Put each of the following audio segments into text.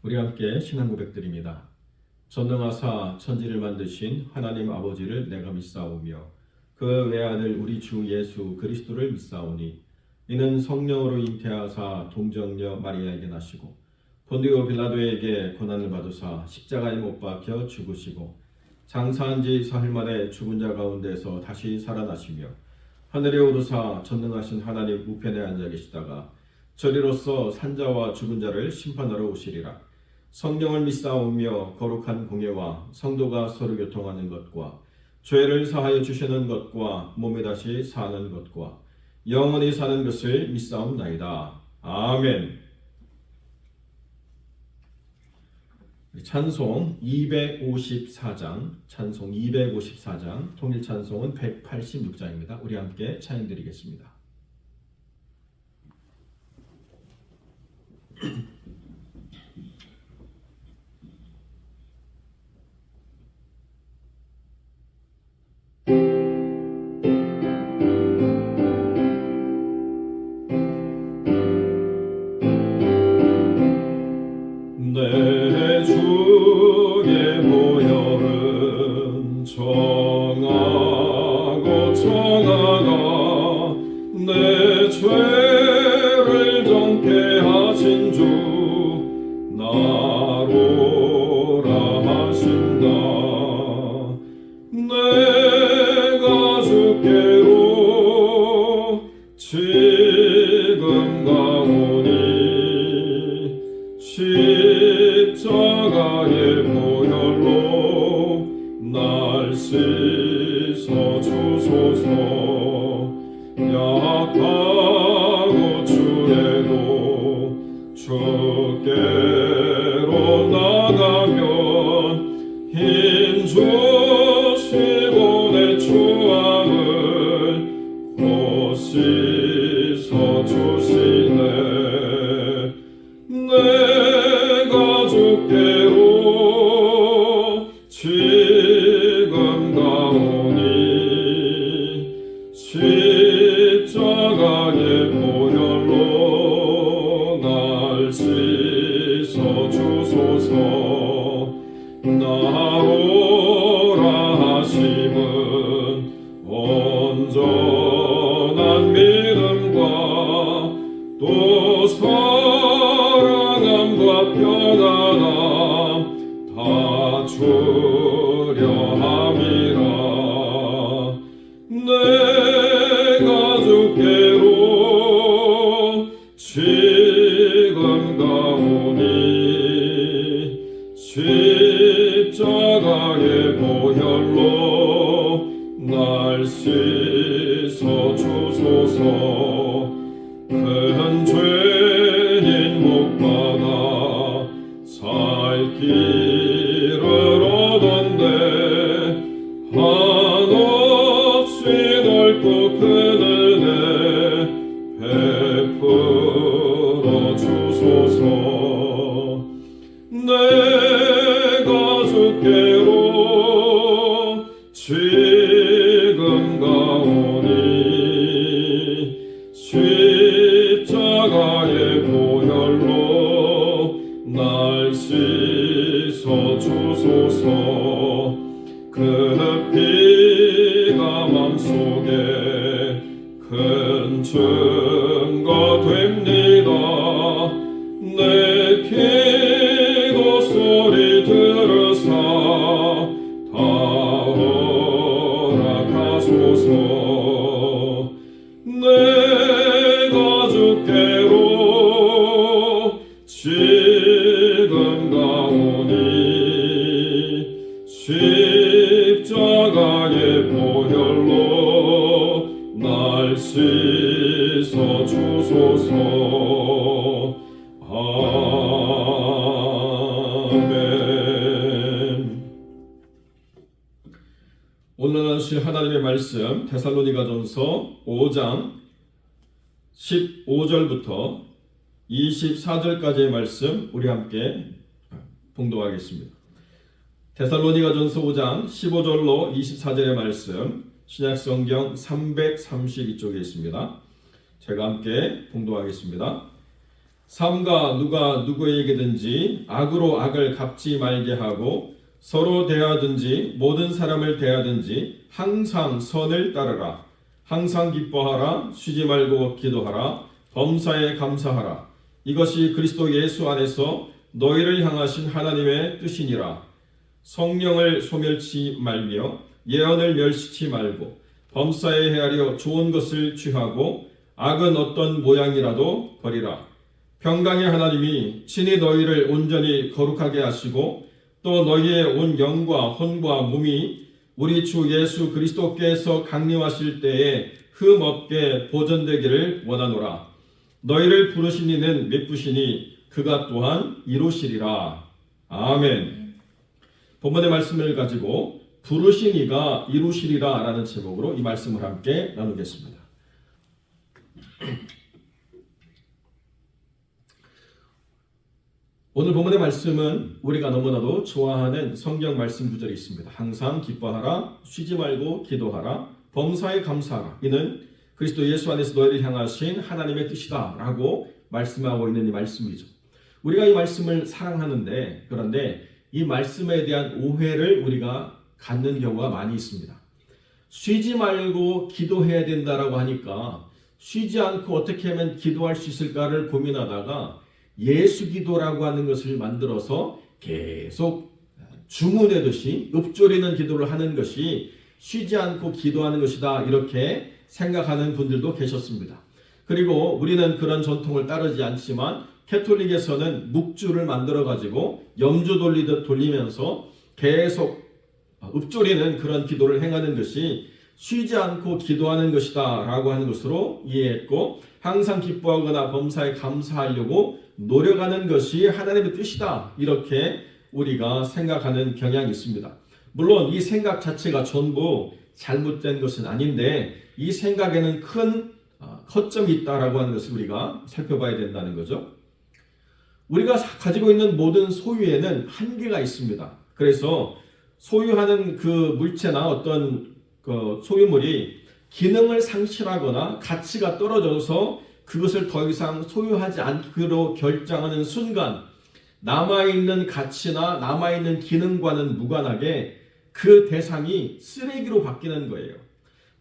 우리 함께 신앙 고백드립니다. 전능하사 천지를 만드신 하나님 아버지를 내가 믿사오며 그 외아들 우리 주 예수 그리스도를 믿사오니 이는 성령으로 잉태하사 동정녀 마리아에게 나시고 본디오 빌라도에게 고난을 받으사 십자가에 못 박혀 죽으시고 장사한 지 사흘 만에 죽은 자 가운데서 다시 살아나시며 하늘에 오르사 전능하신 하나님 우편에 앉아 계시다가 저리로서 산자와 죽은 자를 심판하러 오시리라. 성령을 믿사오며 거룩한 공예와 성도가 서로 교통하는 것과 죄를 사하여 주시는 것과 몸에 다시 사는 것과 영원히 사는 것을 믿사옵나이다. 아멘. 찬송 254장 통일 찬송은 186장입니다. 우리 함께 찬양드리겠습니다. 내 주의 보혈은 정하고 정하다 내 죄를 정케 하신 주 나로라 하신다. 내가 주께로 지금 가오니 십자가의 보혈로 날 씻어 주소서. 약하고 주에도 주께로 나가면 힘 주시고 내 추함을 곧 씻어 주시네. 내가 주께로 지금 가오니 십자가의 보혈로 날 씻어 주소서. 나오라 하심은 온전한 믿음과 또 사랑함과 평안함 다 주려 함이라. 내가 주께로 지금 가오니 십자가의 보혈로 날 씻어 주소서. 큰 죄인 못 받아 살 길을 얻었네. 한없이 넓고 큰 은혜 베풀어 주소서. 내가 주께로 지금 가오니 십자가의 보혈로 날 씻어 주소서. 그 피가 맘속에 큰 증거 됩니다. 내 기도 소리 들으사 다 허락하소서. 내가 주께로 지금 가오니 십자가의 보혈로 날 씻어 주소서. 아멘. 오늘 나누실 하나님의 말씀 데살로니가전서 5장 15절부터 24절까지의 말씀 우리 함께 봉독하겠습니다. 데살로니가전서 5장 15절로 24절의 말씀 신약성경 332쪽에 있습니다. 제가 함께 봉독하겠습니다. 삼가 누가 누구에게든지 악으로 악을 갚지 말게 하고 서로 대하든지 모든 사람을 대하든지 항상 선을 따르라. 항상 기뻐하라. 쉬지 말고 기도하라. 범사에 감사하라. 이것이 그리스도 예수 안에서 너희를 향하신 하나님의 뜻이니라. 성령을 소멸치 말며 예언을 멸시치 말고 범사에 헤아려 좋은 것을 취하고 악은 어떤 모양이라도 버리라. 평강의 하나님이 친히 너희를 온전히 거룩하게 하시고 또 너희의 온 영과 혼과 몸이 우리 주 예수 그리스도께서 강림하실 때에 흠 없게 보존되기를 원하노라. 너희를 부르신 이는 미쁘시니 그가 또한 이루시리라. 아멘. 본문의 말씀을 가지고 부르신 이가 이루시리라 라는 제목으로 이 말씀을 함께 나누겠습니다. 오늘 본문의 말씀은 우리가 너무나도 좋아하는 성경 말씀 구절이 있습니다. 항상 기뻐하라, 쉬지 말고 기도하라, 범사에 감사하라. 이는 그리스도 예수 안에서 너희를 향하신 하나님의 뜻이다 라고 말씀하고 있는 이 말씀이죠. 우리가 이 말씀을 사랑하는데, 그런데 이 말씀에 대한 오해를 우리가 갖는 경우가 많이 있습니다. 쉬지 말고 기도해야 된다라고 하니까 쉬지 않고 어떻게 하면 기도할 수 있을까를 고민하다가 예수 기도라고 하는 것을 만들어서 계속 주문하듯이 읊조리는 기도를 하는 것이 쉬지 않고 기도하는 것이다, 이렇게 생각하는 분들도 계셨습니다. 그리고 우리는 그런 전통을 따르지 않지만 캐톨릭에서는 묵주를 만들어 가지고 염주 돌리듯 돌리면서 계속 읊조리는 그런 기도를 행하는 것이 쉬지 않고 기도하는 것이다 라고 하는 것으로 이해했고, 항상 기뻐하거나 범사에 감사하려고 노력하는 것이 하나님의 뜻이다, 이렇게 우리가 생각하는 경향이 있습니다. 물론 이 생각 자체가 전부 잘못된 것은 아닌데 이 생각에는 큰 허점이 있다라고 하는 것을 우리가 살펴봐야 된다는 거죠. 우리가 가지고 있는 모든 소유에는 한계가 있습니다. 그래서 소유하는 그 물체나 어떤 그 소유물이 기능을 상실하거나 가치가 떨어져서 그것을 더 이상 소유하지 않기로 결정하는 순간 남아있는 가치나 남아있는 기능과는 무관하게 그 대상이 쓰레기로 바뀌는 거예요.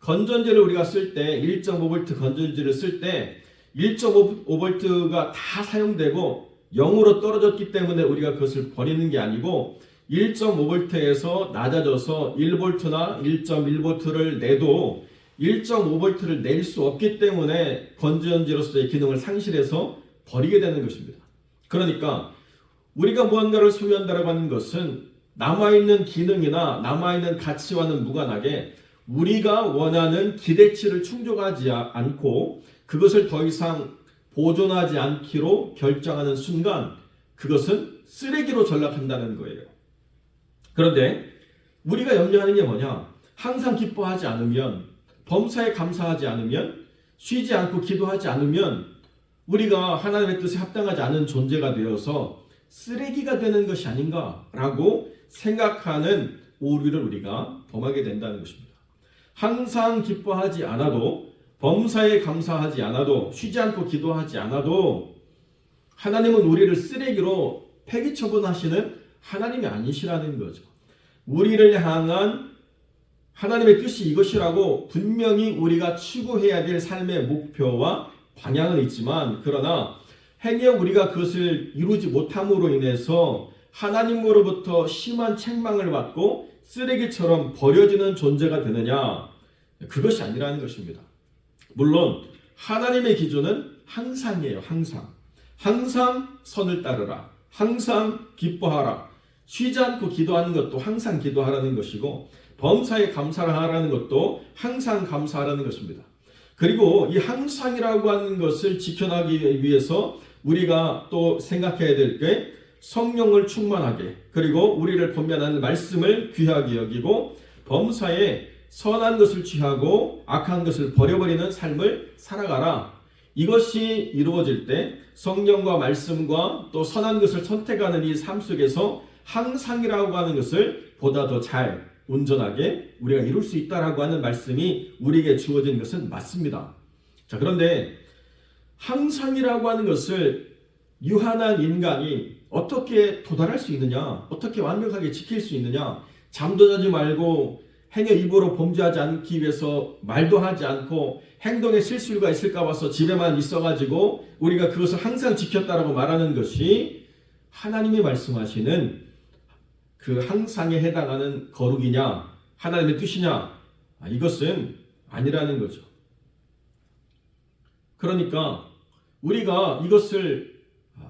건전지를 우리가 쓸 때 1.5V 건전지를 쓸 때 1.5V가 다 사용되고 0으로 떨어졌기 때문에 우리가 그것을 버리는 게 아니고 1.5V에서 낮아져서 1V나 1.1V를 내도 1.5V를 낼 수 없기 때문에 건전지로서의 기능을 상실해서 버리게 되는 것입니다. 그러니까 우리가 무언가를 소유한다고 하는 것은 남아있는 기능이나 남아있는 가치와는 무관하게 우리가 원하는 기대치를 충족하지 않고 그것을 더 이상 보존하지 않기로 결정하는 순간 그것은 쓰레기로 전락한다는 거예요. 그런데 우리가 염려하는 게 뭐냐? 항상 기뻐하지 않으면, 범사에 감사하지 않으면, 쉬지 않고 기도하지 않으면 우리가 하나님의 뜻에 합당하지 않은 존재가 되어서 쓰레기가 되는 것이 아닌가라고 생각하는 오류를 우리가 범하게 된다는 것입니다. 항상 기뻐하지 않아도, 범사에 감사하지 않아도, 쉬지 않고 기도하지 않아도 하나님은 우리를 쓰레기로 폐기 처분하시는 하나님이 아니시라는 거죠. 우리를 향한 하나님의 뜻이 이것이라고 분명히 우리가 추구해야 될 삶의 목표와 방향은 있지만, 그러나 행여 우리가 그것을 이루지 못함으로 인해서 하나님으로부터 심한 책망을 받고 쓰레기처럼 버려지는 존재가 되느냐? 그것이 아니라는 것입니다. 물론 하나님의 기준은 항상이에요. 항상 선을 따르라. 항상 기뻐하라. 쉬지 않고 기도하는 것도 항상 기도하라는 것이고, 범사에 감사를 하라는 것도 항상 감사하라는 것입니다. 그리고 이 항상이라고 하는 것을 지켜나가기 위해서 우리가 또 생각해야 될 게 성령을 충만하게, 그리고 우리를 권면하는 말씀을 귀하게 여기고 범사에 선한 것을 취하고 악한 것을 버려버리는 삶을 살아가라. 이것이 이루어질 때 성령과 말씀과 또 선한 것을 선택하는 이 삶 속에서 항상이라고 하는 것을 보다 더 잘 온전하게 우리가 이룰 수 있다라고 하는 말씀이 우리에게 주어진 것은 맞습니다. 자, 그런데 항상이라고 하는 것을 유한한 인간이 어떻게 도달할 수 있느냐? 어떻게 완벽하게 지킬 수 있느냐? 잠도 자지 말고 행여 입으로 범죄하지 않기 위해서 말도 하지 않고 행동에 실수가 있을까 봐서 집에만 있어가지고 우리가 그것을 항상 지켰다라고 말하는 것이 하나님이 말씀하시는 그 항상에 해당하는 거룩이냐? 하나님의 뜻이냐? 이것은 아니라는 거죠. 그러니까 우리가 이것을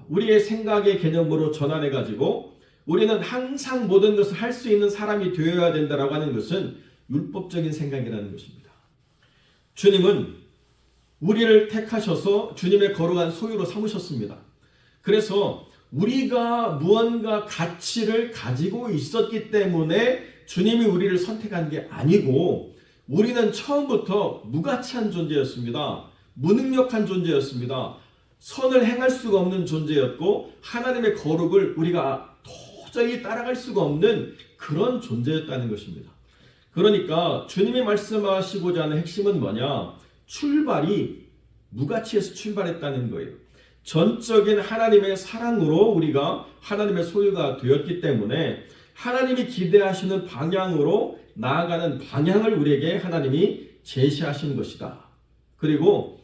우리의 생각의 개념으로 전환해가지고 우리는 항상 모든 것을 할 수 있는 사람이 되어야 된다라고 하는 것은 율법적인 생각이라는 것입니다. 주님은 우리를 택하셔서 주님의 거룩한 소유로 삼으셨습니다. 그래서 우리가 무언가 가치를 가지고 있었기 때문에 주님이 우리를 선택한 게 아니고 우리는 처음부터 무가치한 존재였습니다. 무능력한 존재였습니다. 선을 행할 수가 없는 존재였고 하나님의 거룩을 우리가 도저히 따라갈 수가 없는 그런 존재였다는 것입니다. 그러니까 주님이 말씀하시고자 하는 핵심은 뭐냐? 출발이 무가치에서 출발했다는 거예요. 전적인 하나님의 사랑으로 우리가 하나님의 소유가 되었기 때문에 하나님이 기대하시는 방향으로 나아가는 방향을 우리에게 하나님이 제시하신 것이다. 그리고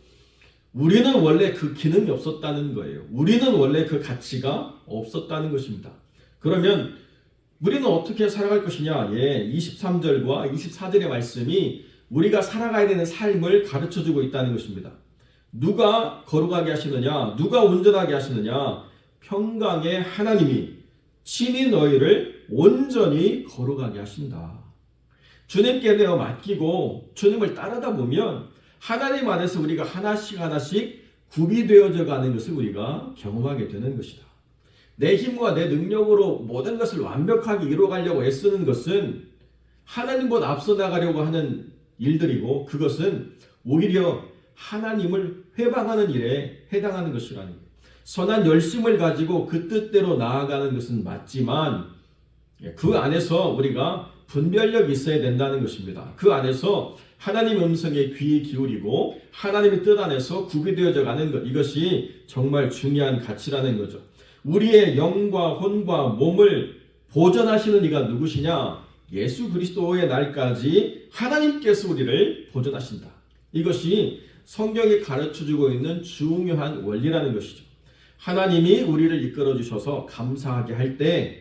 우리는 원래 그 기능이 없었다는 거예요. 우리는 원래 그 가치가 없었다는 것입니다. 그러면 우리는 어떻게 살아갈 것이냐? 23절과 24절의 말씀이 우리가 살아가야 되는 삶을 가르쳐주고 있다는 것입니다. 누가 거룩하게 하시느냐? 누가 온전하게 하시느냐? 평강의 하나님이 친히 너희를 온전히 거룩하게 하신다. 주님께 내어 맡기고 주님을 따르다 보면 하나님 안에서 우리가 하나씩 구비되어져 가는 것을 우리가 경험하게 되는 것이다. 내 힘과 내 능력으로 모든 것을 완벽하게 이루어가려고 애쓰는 것은 하나님보다 앞서 나가려고 하는 일들이고 그것은 오히려 하나님을 회방하는 일에 해당하는 것이라는 거예요. 선한 열심을 가지고 그 뜻대로 나아가는 것은 맞지만 그 안에서 우리가 분별력이 있어야 된다는 것입니다. 그 안에서 하나님의 음성에 귀 기울이고 하나님의 뜻 안에서 구비되어져 가는 것, 이것이 정말 중요한 가치라는 거죠. 우리의 영과 혼과 몸을 보존하시는 이가 누구시냐? 예수 그리스도의 날까지 하나님께서 우리를 보존하신다. 이것이 성경이 가르쳐주고 있는 중요한 원리라는 것이죠. 하나님이 우리를 이끌어 주셔서 감사하게 할 때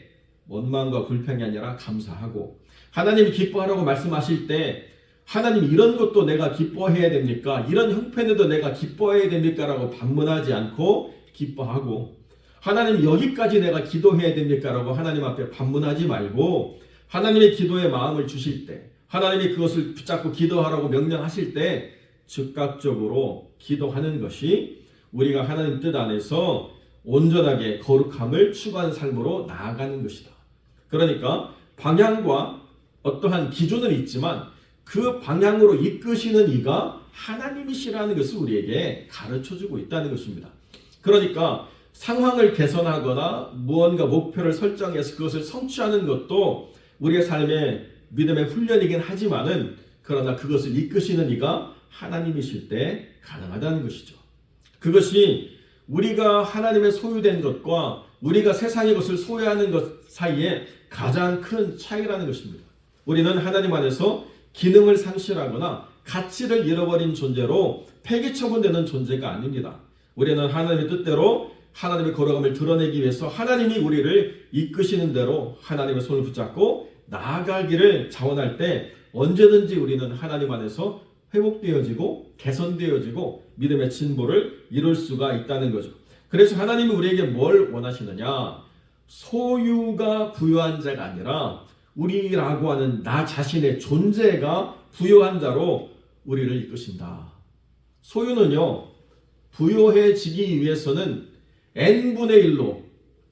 원망과 불평이 아니라 감사하고, 하나님이 기뻐하라고 말씀하실 때 하나님 이런 것도 내가 기뻐해야 됩니까? 이런 형편에도 내가 기뻐해야 됩니까? 라고 반문하지 않고 기뻐하고, 하나님 여기까지 내가 기도해야 됩니까? 라고 하나님 앞에 반문하지 말고 하나님의 기도의 마음을 주실 때, 하나님이 그것을 붙잡고 기도하라고 명령하실 때 즉각적으로 기도하는 것이 우리가 하나님 뜻 안에서 온전하게 거룩함을 추구하는 삶으로 나아가는 것이다. 그러니까 방향과 어떠한 기준은 있지만 그 방향으로 이끄시는 이가 하나님이시라는 것을 우리에게 가르쳐주고 있다는 것입니다. 그러니까 상황을 개선하거나 무언가 목표를 설정해서 그것을 성취하는 것도 우리의 삶의 믿음의 훈련이긴 하지만은, 그러나 그것을 이끄시는 이가 하나님이실 때 가능하다는 것이죠. 그것이 우리가 하나님의 소유된 것과 우리가 세상의 것을 소유하는 것 사이에 가장 큰 차이라는 것입니다. 우리는 하나님 안에서 기능을 상실하거나 가치를 잃어버린 존재로 폐기 처분되는 존재가 아닙니다. 우리는 하나님의 뜻대로 하나님의 거룩함을 드러내기 위해서 하나님이 우리를 이끄시는 대로 하나님의 손을 붙잡고 나아가기를 자원할 때 언제든지 우리는 하나님 안에서 회복되어지고 개선되어지고 믿음의 진보를 이룰 수가 있다는 거죠. 그래서 하나님이 우리에게 뭘 원하시느냐? 소유가 부요한 자가 아니라 우리라고 하는 나 자신의 존재가 부요한 자로 우리를 이끄신다. 소유는요, 부요해지기 위해서는 n분의 1로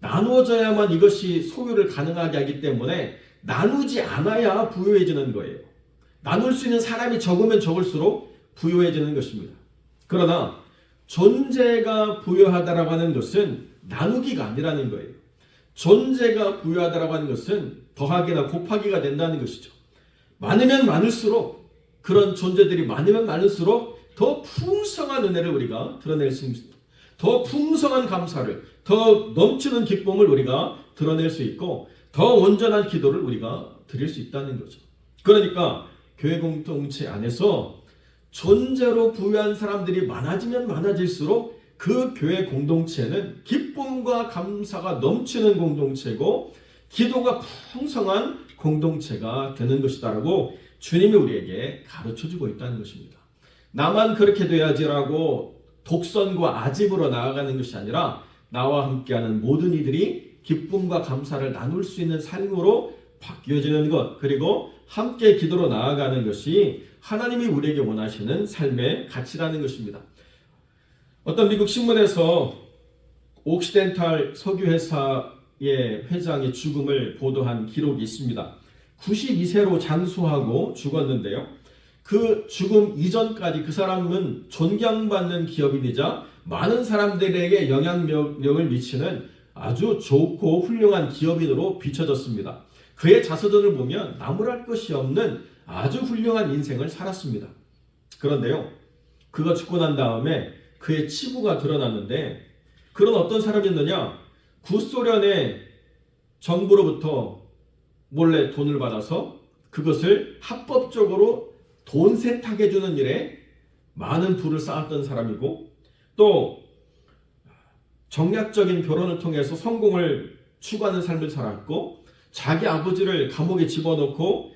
나누어져야만 이것이 소유를 가능하게 하기 때문에 나누지 않아야 부요해지는 거예요. 나눌 수 있는 사람이 적으면 적을수록 부요해지는 것입니다. 그러나 존재가 부요하다라고 하는 것은 나누기가 아니라는 거예요. 존재가 부요하다라고 하는 것은 더하기나 곱하기가 된다는 것이죠. 많으면 많을수록, 그런 존재들이 많으면 많을수록 더 풍성한 은혜를 우리가 드러낼 수 있습니다. 더 풍성한 감사를, 더 넘치는 기쁨을 우리가 드러낼 수 있고 더 온전한 기도를 우리가 드릴 수 있다는 거죠. 그러니까 교회 공동체 안에서 존재로 부유한 사람들이 많아지면 많아질수록 그 교회 공동체는 기쁨과 감사가 넘치는 공동체고 기도가 풍성한 공동체가 되는 것이다라고 주님이 우리에게 가르쳐주고 있다는 것입니다. 나만 그렇게 돼야지라고 독선과 아집으로 나아가는 것이 아니라 나와 함께하는 모든 이들이 기쁨과 감사를 나눌 수 있는 삶으로 바뀌어지는 것, 그리고 함께 기도로 나아가는 것이 하나님이 우리에게 원하시는 삶의 가치라는 것입니다. 어떤 미국 신문에서 옥시덴탈 석유회사의 회장의 죽음을 보도한 기록이 있습니다. 92세로 장수하고 죽었는데요. 그 죽음 이전까지 그 사람은 존경받는 기업인이자 많은 사람들에게 영향력을 미치는 아주 좋고 훌륭한 기업인으로 비춰졌습니다. 그의 자서전을 보면 나무랄 것이 없는 아주 훌륭한 인생을 살았습니다. 그런데요, 그가 죽고 난 다음에 그의 치부가 드러났는데 그런 어떤 사람이었느냐? 구소련의 정부로부터 몰래 돈을 받아서 그것을 합법적으로 돈 세탁해주는 일에 많은 부를 쌓았던 사람이고, 또 정략적인 결혼을 통해서 성공을 추구하는 삶을 살았고, 자기 아버지를 감옥에 집어넣고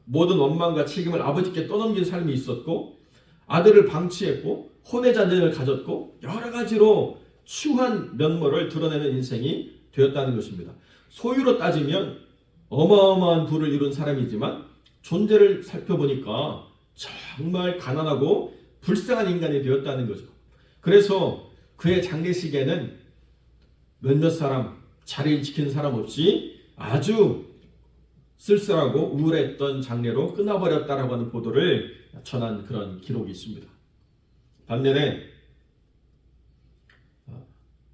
모든 원망과 책임을 아버지께 떠넘긴 삶이 있었고, 아들을 방치했고 혼외 자녀를 가졌고 여러 가지로 추한 면모를 드러내는 인생이 되었다는 것입니다. 소유로 따지면 어마어마한 부를 이룬 사람이지만 존재를 살펴보니까 정말 가난하고 불쌍한 인간이 되었다는 거죠. 그래서 그의 장례식에는 몇몇 사람, 자리를 지키는 사람 없이 아주 쓸쓸하고 우울했던 장례로 끝나버렸다라고 하는 보도를 전한 그런 기록이 있습니다. 반면에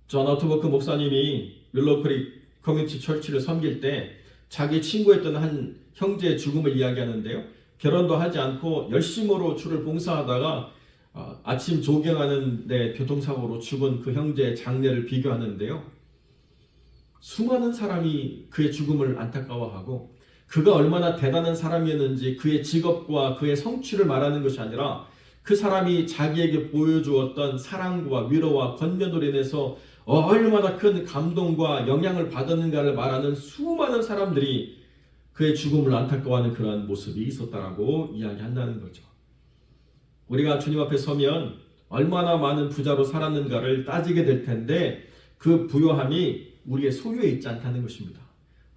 존 어트버크 목사님이 윌로우크릭 커뮤니티 철치를 섬길 때 자기 친구였던 한 형제의 죽음을 이야기하는데요. 결혼도 하지 않고 열심으로 주를 봉사하다가 아침 조경하는데 교통사고로 죽은 그 형제의 장례를 비교하는데요. 수많은 사람이 그의 죽음을 안타까워하고 그가 얼마나 대단한 사람이었는지 그의 직업과 그의 성취를 말하는 것이 아니라 그 사람이 자기에게 보여주었던 사랑과 위로와 권면으로 인해서 얼마나 큰 감동과 영향을 받았는가를 말하는 수많은 사람들이 그의 죽음을 안타까워하는 그러한 모습이 있었다라고 이야기한다는 거죠. 우리가 주님 앞에 서면 얼마나 많은 부자로 살았는가를 따지게 될 텐데 그 부요함이 우리의 소유에 있지 않다는 것입니다.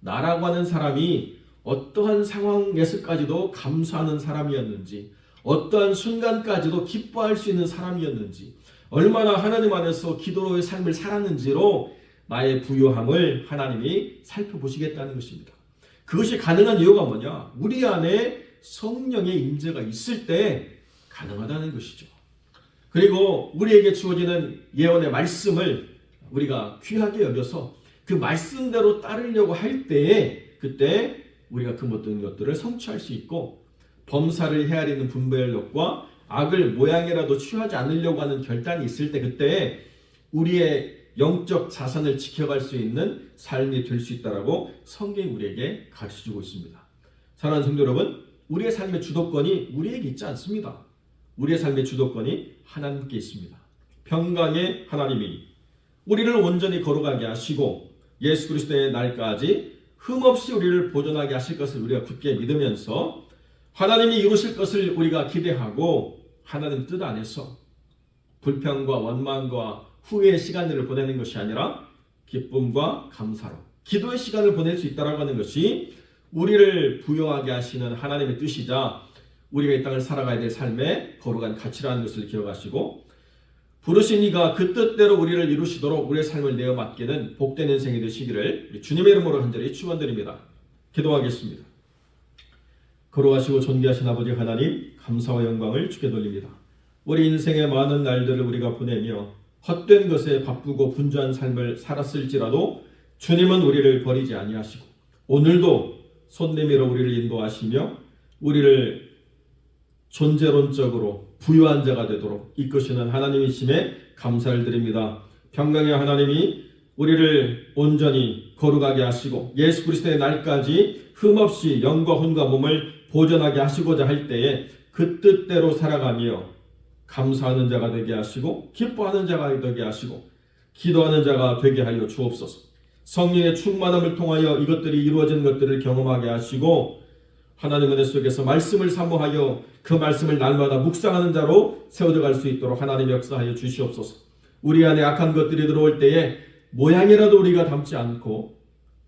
나라고 하는 사람이 어떠한 상황에서까지도 감사하는 사람이었는지, 어떠한 순간까지도 기뻐할 수 있는 사람이었는지, 얼마나 하나님 안에서 기도로의 삶을 살았는지로 나의 부요함을 하나님이 살펴보시겠다는 것입니다. 그것이 가능한 이유가 뭐냐? 우리 안에 성령의 임재가 있을 때 가능하다는 것이죠. 그리고 우리에게 주어지는 예언의 말씀을 우리가 귀하게 여겨서 그 말씀대로 따르려고 할 때에 그때 우리가 그 모든 것들을 성취할 수 있고, 범사를 헤아리는 분별력과 악을 모양이라도 취하지 않으려고 하는 결단이 있을 때 그때 우리의 영적 자산을 지켜갈 수 있는 삶이 될 수 있다라고 성경이 우리에게 가르쳐주고 있습니다. 사랑하는 성도 여러분, 우리의 삶의 주도권이 우리에게 있지 않습니다. 우리의 삶의 주도권이 하나님께 있습니다. 평강의 하나님이 우리를 온전히 거룩하게 하시고 예수 그리스도의 날까지 흠없이 우리를 보존하게 하실 것을 우리가 굳게 믿으면서 하나님이 이루실 것을 우리가 기대하고 하나님 뜻 안에서 불평과 원망과 후회의 시간들을 보내는 것이 아니라 기쁨과 감사로 기도의 시간을 보낼 수 있다고 하는 것이 우리를 부요하게 하시는 하나님의 뜻이자 우리가 이 땅을 살아가야 될 삶의 거룩한 가치라는 것을 기억하시고, 부르신 이가 그 뜻대로 우리를 이루시도록 우리의 삶을 내어 맡기는 복된 인생이 되시기를 주님의 이름으로 간절히 축원드립니다. 기도하겠습니다. 거룩하시고 존귀하신 아버지 하나님, 감사와 영광을 주께 돌립니다. 우리 인생의 많은 날들을 우리가 보내며 헛된 것에 바쁘고 분주한 삶을 살았을지라도 주님은 우리를 버리지 아니하시고 오늘도 손 내밀어 우리를 인도하시며 우리를 존재론적으로 부유한 자가 되도록 이끄시는 하나님이심에 감사를 드립니다. 평강의 하나님이 우리를 온전히 거룩하게 하시고 예수 그리스도의 날까지 흠없이 영과 혼과 몸을 보존하게 하시고자 할 때에 그 뜻대로 살아가며 감사하는 자가 되게 하시고 기뻐하는 자가 되게 하시고 기도하는 자가 되게 하여 주옵소서. 성령의 충만함을 통하여 이것들이 이루어지는 것들을 경험하게 하시고 하나님 은혜 속에서 말씀을 사모하여 그 말씀을 날마다 묵상하는 자로 세워져갈 수 있도록 하나님 역사하여 주시옵소서. 우리 안에 악한 것들이 들어올 때에 모양이라도 우리가 담지 않고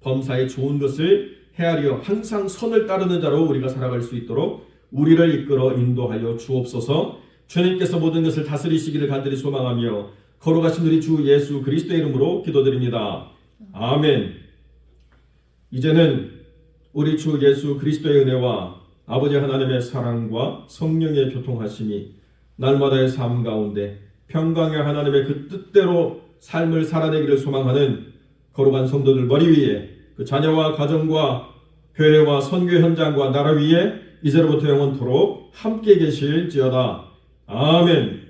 범사에 좋은 것을 헤아려 항상 선을 따르는 자로 우리가 살아갈 수 있도록 우리를 이끌어 인도하여 주옵소서. 주님께서 모든 것을 다스리시기를 간절히 소망하며 거룩하신 우리 주 예수 그리스도의 이름으로 기도드립니다. 아멘. 이제는 우리 주 예수 그리스도의 은혜와 아버지 하나님의 사랑과 성령의 교통하심이 날마다의 삶 가운데 평강의 하나님의 그 뜻대로 삶을 살아내기를 소망하는 거룩한 성도들 머리 위에 그 자녀와 가정과 교회와 선교 현장과 나라 위에 이제로부터 영원토록 함께 계실지어다. 아멘.